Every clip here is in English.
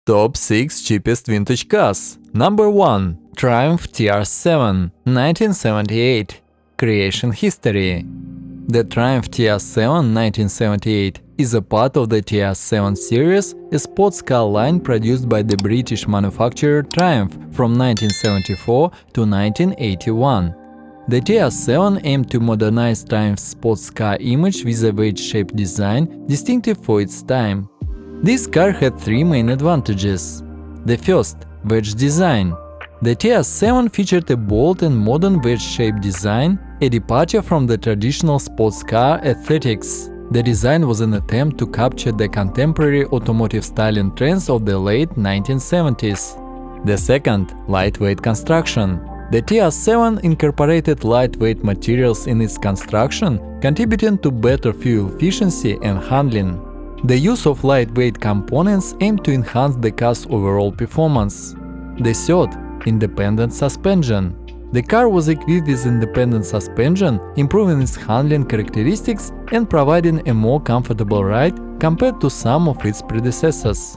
Top 6 cheapest vintage cars. Number 1. Triumph TR7, 1978. Creation history. The Triumph TR7 1978 is a part of the TR7 series, a sports car line produced by the British manufacturer Triumph from 1974 to 1981. The TR7 aimed to modernize Triumph's sports car image with a wedge-shaped design distinctive for its time. This car had three main advantages. The first, wedge design. The TR7 featured a bold and modern wedge-shaped design, a departure from the traditional sports car aesthetics. The design was an attempt to capture the contemporary automotive styling trends of the late 1970s. The second, lightweight construction. The TR7 incorporated lightweight materials in its construction, contributing to better fuel efficiency and handling. The use of lightweight components aimed to enhance the car's overall performance. The third, independent suspension. The car was equipped with independent suspension, improving its handling characteristics and providing a more comfortable ride compared to some of its predecessors.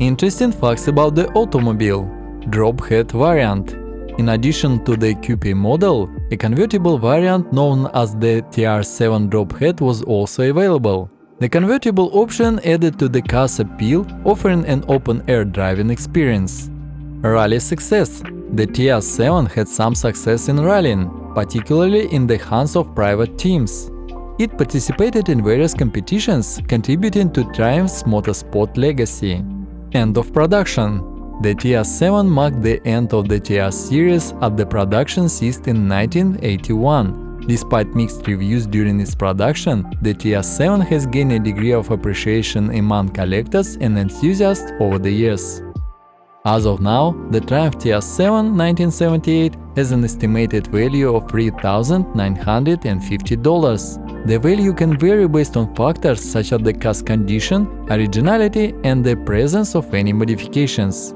Interesting facts about the automobile. Drop head variant. In addition to the coupe model, a convertible variant known as the TR7 drop head was also available. The convertible option added to the car's appeal, offering an open-air driving experience. Rally success. The TR7 had some success in rallying, particularly in the hands of private teams. It participated in various competitions, contributing to Triumph's motorsport legacy. End of production. The TR7 marked the end of the TR series as the production ceased in 1981. Despite mixed reviews during its production, the TR7 has gained a degree of appreciation among collectors and enthusiasts over the years. As of now, the Triumph TR7 1978 has an estimated value of $3,950. The value can vary based on factors such as the car's condition, originality, and the presence of any modifications.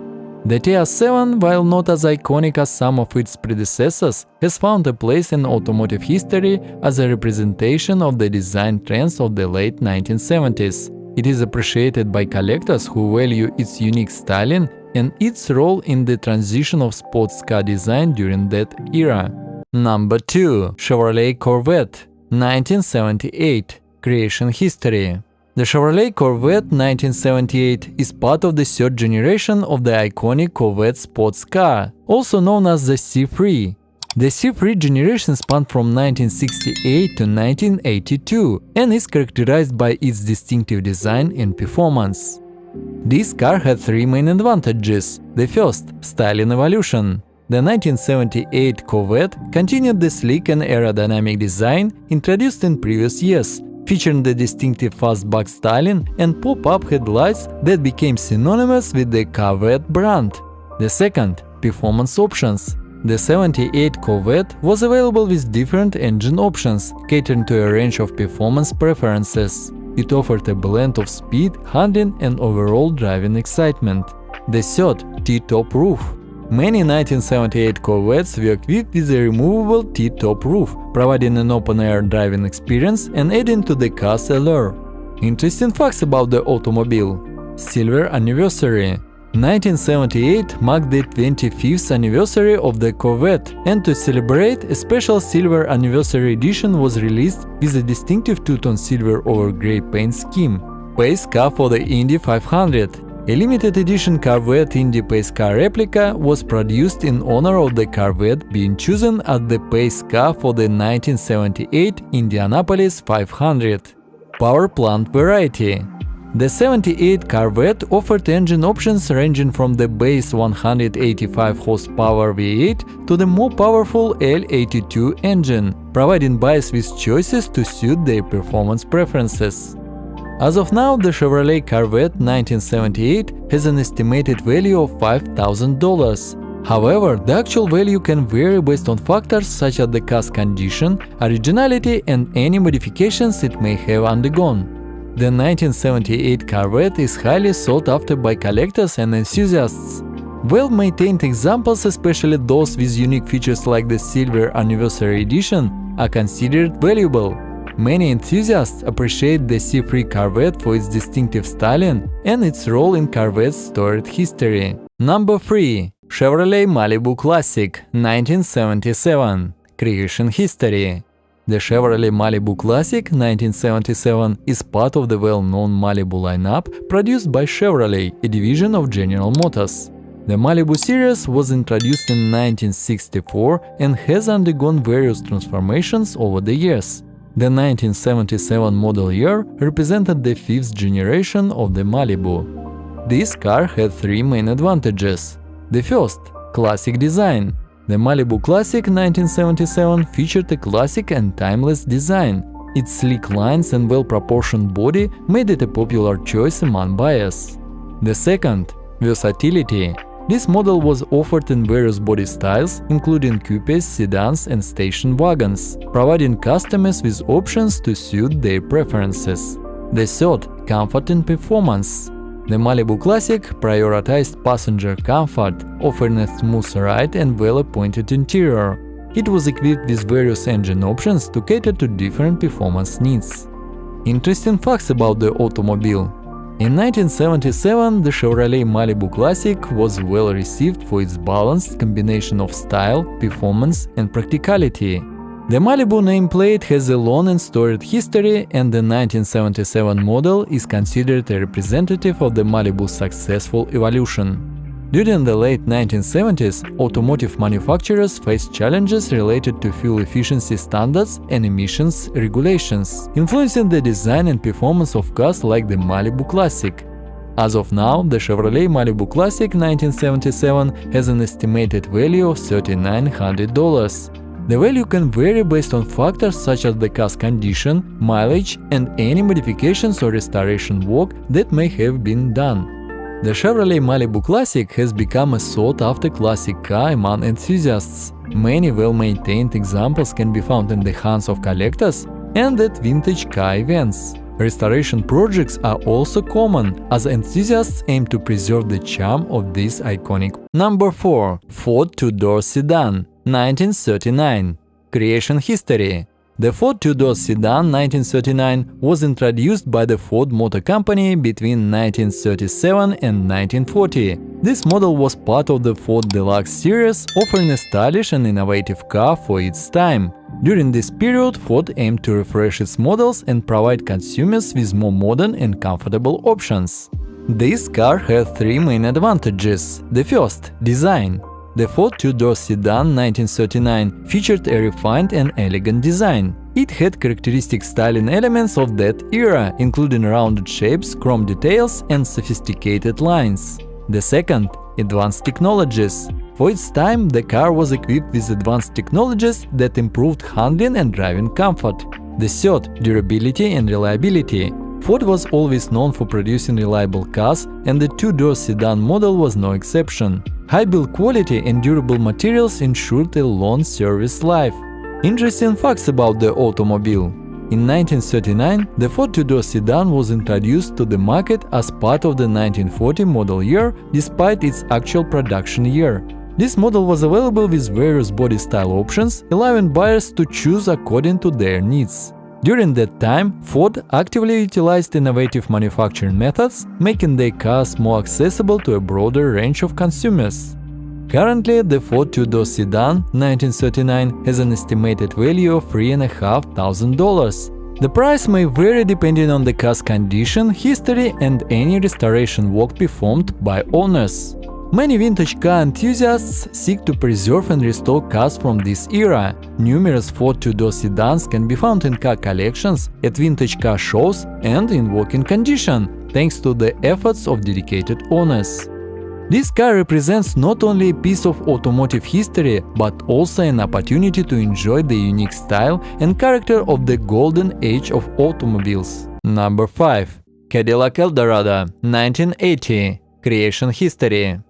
The TR7, while not as iconic as some of its predecessors, has found a place in automotive history as a representation of the design trends of the late 1970s. It is appreciated by collectors who value its unique styling and its role in the transition of sports car design during that era. Number 2. Chevrolet Corvette, 1978. Creation history. The Chevrolet Corvette 1978 is part of the third generation of the iconic Corvette sports car, also known as the C3. The C3 generation spanned from 1968 to 1982 and is characterized by its distinctive design and performance. This car had three main advantages. The first, styling evolution. The 1978 Corvette continued the sleek and aerodynamic design introduced in previous years, featuring the distinctive fastback styling and pop-up headlights that became synonymous with the Corvette brand. The second, performance options. The 78 Corvette was available with different engine options, catering to a range of performance preferences. It offered a blend of speed, handling, and overall driving excitement. The third, T-top roof. Many 1978 Corvettes were equipped with a removable T-top roof, providing an open-air driving experience and adding to the car's allure. Interesting facts about the automobile. Silver anniversary. 1978 marked the 25th anniversary of the Corvette, and to celebrate, a special silver anniversary edition was released with a distinctive two-tone silver over grey paint scheme. Pace car for the Indy 500. A limited edition Corvette Indy pace car replica was produced in honor of the Corvette being chosen as the pace car for the 1978 Indianapolis 500. Power plant variety. The 78 Corvette offered engine options ranging from the base 185 horsepower V8 to the more powerful L82 engine, providing buyers with choices to suit their performance preferences. As of now, the Chevrolet Corvette 1978 has an estimated value of $5,000. However, the actual value can vary based on factors such as the car's condition, originality, and any modifications it may have undergone. The 1978 Corvette is highly sought after by collectors and enthusiasts. Well-maintained examples, especially those with unique features like the Silver Anniversary Edition, are considered valuable. Many enthusiasts appreciate the C3 Corvette for its distinctive styling and its role in Corvette's storied history. Number 3. Chevrolet Malibu Classic 1977. Creation history. The Chevrolet Malibu Classic 1977 is part of the well-known Malibu lineup produced by Chevrolet, a division of General Motors. The Malibu series was introduced in 1964 and has undergone various transformations over the years. The 1977 model year represented the fifth generation of the Malibu. This car had three main advantages. The first, classic design. The Malibu Classic 1977 featured a classic and timeless design. Its sleek lines and well-proportioned body made it a popular choice among buyers. The second, versatility. This model was offered in various body styles, including coupes, sedans, and station wagons, providing customers with options to suit their preferences. The third, comfort and performance. The Malibu Classic prioritized passenger comfort, offering a smooth ride and well-appointed interior. It was equipped with various engine options to cater to different performance needs. Interesting facts about the automobile. In 1977, the Chevrolet Malibu Classic was well received for its balanced combination of style, performance, and practicality. The Malibu nameplate has a long and storied history, and the 1977 model is considered a representative of the Malibu's successful evolution. During the late 1970s, automotive manufacturers faced challenges related to fuel efficiency standards and emissions regulations, influencing the design and performance of cars like the Malibu Classic. As of now, the Chevrolet Malibu Classic 1977 has an estimated value of $3,900. The value can vary based on factors such as the car's condition, mileage, and any modifications or restoration work that may have been done. The Chevrolet Malibu Classic has become a sought-after classic car among enthusiasts. Many well-maintained examples can be found in the hands of collectors and at vintage car events. Restoration projects are also common, as enthusiasts aim to preserve the charm of this iconic. Number 4. Ford two-door sedan 1939. Creation history. The Ford two-door sedan 1939 was introduced by the Ford Motor Company between 1937 and 1940. This model was part of the Ford Deluxe series, offering a stylish and innovative car for its time. During this period, Ford aimed to refresh its models and provide consumers with more modern and comfortable options. This car had three main advantages. The first, design. The Ford two-door sedan 1939 featured a refined and elegant design. It had characteristic styling elements of that era, including rounded shapes, chrome details, and sophisticated lines. The second, advanced technologies. For its time, the car was equipped with advanced technologies that improved handling and driving comfort. The third, durability and reliability. Ford was always known for producing reliable cars, and the two-door sedan model was no exception. High build quality and durable materials ensured a long service life. Interesting facts about the automobile. In 1939, the Ford two-door sedan was introduced to the market as part of the 1940 model year, despite its actual production year. This model was available with various body style options, allowing buyers to choose according to their needs. During that time, Ford actively utilized innovative manufacturing methods, making their cars more accessible to a broader range of consumers. Currently, the Ford two-door sedan 1939 has an estimated value of $3,500. The price may vary depending on the car's condition, history, and any restoration work performed by owners. Many vintage car enthusiasts seek to preserve and restore cars from this era. Numerous Ford two-door sedans can be found in car collections, at vintage car shows, and in working condition, thanks to the efforts of dedicated owners. This car represents not only a piece of automotive history, but also an opportunity to enjoy the unique style and character of the golden age of automobiles. Number 5. Cadillac Eldorado 1980. Creation history.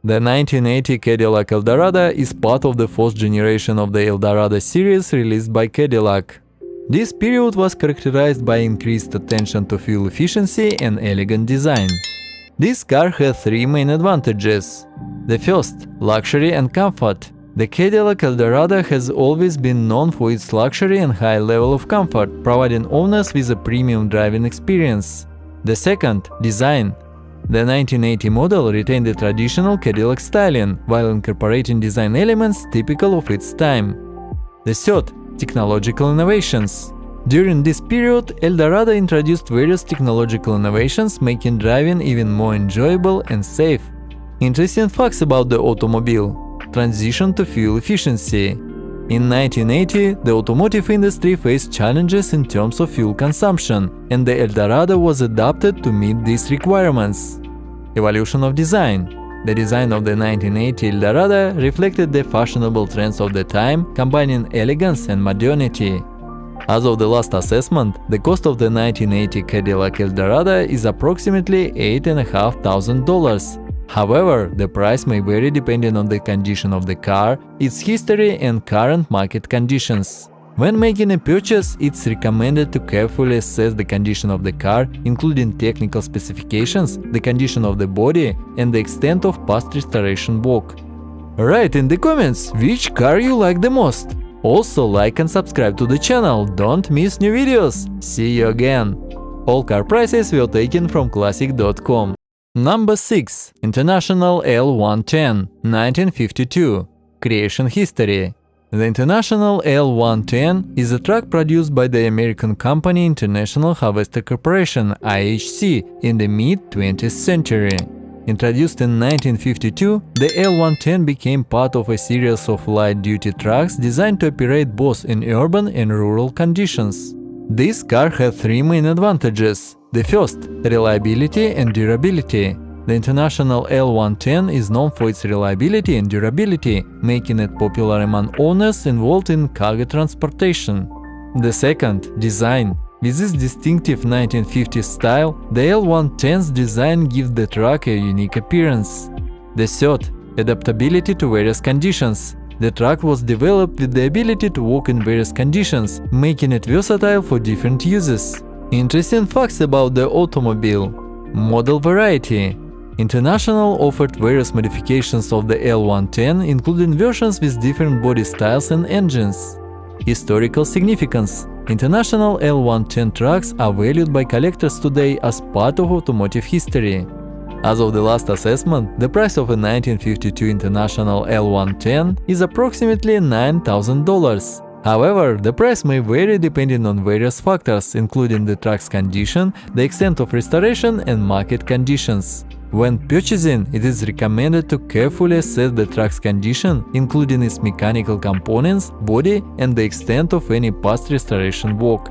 The 1980 Cadillac Eldorado is part of the fourth generation of the Eldorado series released by Cadillac. This period was characterized by increased attention to fuel efficiency and elegant design. This car had three main advantages. The first, luxury and comfort. The Cadillac Eldorado has always been known for its luxury and high level of comfort, providing owners with a premium driving experience. The second, design. The 1980 model retained the traditional Cadillac styling, while incorporating design elements typical of its time. The third, technological innovations. During this period, Eldorado introduced various technological innovations, making driving even more enjoyable and safe. Interesting facts about the automobile. Transition to fuel efficiency. In 1980, the automotive industry faced challenges in terms of fuel consumption, and the Eldorado was adapted to meet these requirements. Evolution of design. The design of the 1980 Eldorado reflected the fashionable trends of the time, combining elegance and modernity. As of the last assessment, the cost of the 1980 Cadillac Eldorado is approximately $8,500. However, the price may vary depending on the condition of the car, its history and current market conditions. When making a purchase, it's recommended to carefully assess the condition of the car, including technical specifications, the condition of the body, and the extent of past restoration work. Write in the comments which car you like the most. Also like and subscribe to the channel, don't miss new videos. See you again! All car prices were taken from classic.com. Number 6. International L110, 1952. Creation history. The International L110 is a truck produced by the American company International Harvester Corporation (IHC) in the mid-20th century. Introduced in 1952, the L110 became part of a series of light-duty trucks designed to operate both in urban and rural conditions. This car had three main advantages. The first, reliability and durability. The International L110 is known for its reliability and durability, making it popular among owners involved in cargo transportation. The second, design. With this distinctive 1950s style, the L110's design gives the truck a unique appearance. The third, adaptability to various conditions. The truck was developed with the ability to work in various conditions, making it versatile for different uses. Interesting facts about the automobile. Model variety. International offered various modifications of the L110, including versions with different body styles and engines. Historical significance. International L110 trucks are valued by collectors today as part of automotive history. As of the last assessment, the price of a 1952 International L110 is approximately $9,000. However, the price may vary depending on various factors, including the truck's condition, the extent of restoration, and market conditions. When purchasing, it is recommended to carefully assess the truck's condition, including its mechanical components, body, and the extent of any past restoration work.